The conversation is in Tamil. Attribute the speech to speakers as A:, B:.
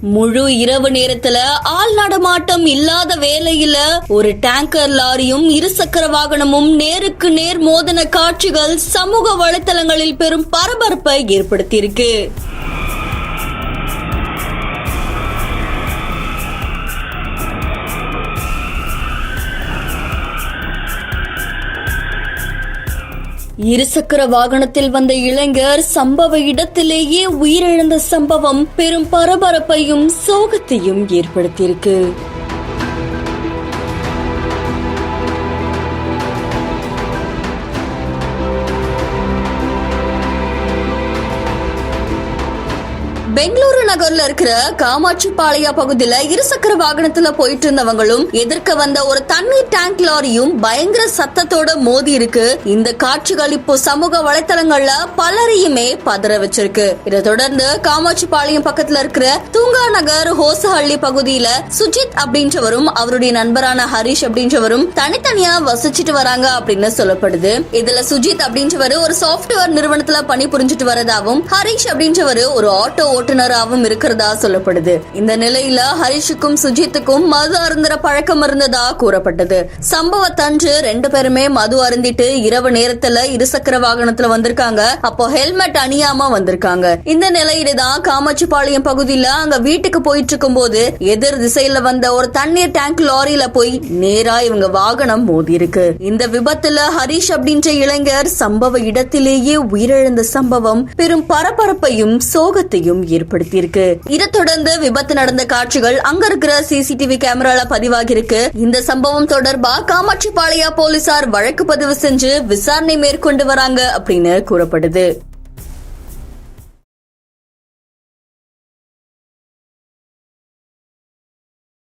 A: முழு இரவு நேரத்துல ஆள் நடமாட்டம் இல்லாத வேளையில ஒரு டேங்கர் லாரியும் இருசக்கர வாகனமும் நேருக்கு நேர் மோதின காட்சிகள் சமூக வலைதளங்களில் பெரும் பரபரப்பை ஏற்படுத்தியிருக்கு. இருசக்கர வாகனத்தில் வந்த இளைஞர் சம்பவ இடத்திலேயே உயிரிழந்த சம்பவம் பெரும் பரபரப்பையும் சோகத்தையும் ஏற்படுத்தியிருக்கு. பெங்களூரு நகர்ல இருக்கிற காமாட்சிபாளையா பகுதியில இருசக்கர வாகனத்துல போயிட்டு இருந்தவங்களும் எதிர்க்க வந்த ஒரு தண்ணீர் டேங்க் லாரியும் பயங்கர சத்தத்தோட மோதி இருக்கு. இந்த காட்சிகள் இப்போ சமூக வலைதளங்கள்ல பலரையுமே பதற வச்சிருக்கு. இதை தொடர்ந்து காமாட்சிபாளையம் பக்கத்துல இருக்கிற தூங்கா நகர் ஹோசஹள்ளி பகுதியில சுஜித் அப்படின்றவரும் அவருடைய நண்பரான ஹரிஷ் அப்படின்றவரும் தனித்தனியா வசிச்சுட்டு வராங்க அப்படின்னு சொல்லப்படுது. இதுல சுஜித் அப்படின்றவரு ஒரு சாப்ட்வேர் நிறுவனத்துல பணி புரிஞ்சிட்டு வரதாவும் ஹரிஷ் அப்படின்றவரு ஒரு ஆட்டோ ஓட்டுநராகவும் இருக்கிறதா சொல்லப்படுது. இந்த நிலையில ஹரிஷுக்கும் சுஜித்துக்கும் மது அருந்துற பழக்கம் இருந்ததா கூறப்பட்டது. சம்பவத்தன்று 2 பேருமே மது அருந்திட்டு இரவு நேரத்துல இருசக்கர வாகனத்துல வந்திருக்காங்க. அப்போ ஹெல்மெட் அணியாம வந்திருக்காங்க. இந்த நிலையில தான் காமாட்சிபாளையம் பகுதியில அங்க வீட்டுக்கு போயிட்டு இருக்கும் போது எதிர் திசையில வந்த ஒரு தண்ணீர் டேங்க் லாரியில போய் நேரா இவங்க வாகனம் மோதி இருக்கு. இந்த விபத்துல ஹரிஷ் அப்படின்ற இளைஞர் சம்பவ இடத்திலேயே உயிரிழந்த சம்பவம் பெரும் பரபரப்பையும் சோகத்தையும் ஏற்படுத்தியிருக்கு. இதை தொடர்ந்து விபத்து நடந்த காட்சிகள் அங்க இருக்கிற சிசிடிவி கேமரால பதிவாகி இருக்கு. இந்த சம்பவம் தொடர்பா காமாட்சிபாளையா போலீசார் வழக்கு பதிவு செஞ்சு விசாரணை மேற்கொண்டு வராங்க அப்படின்னு கூறப்படுது.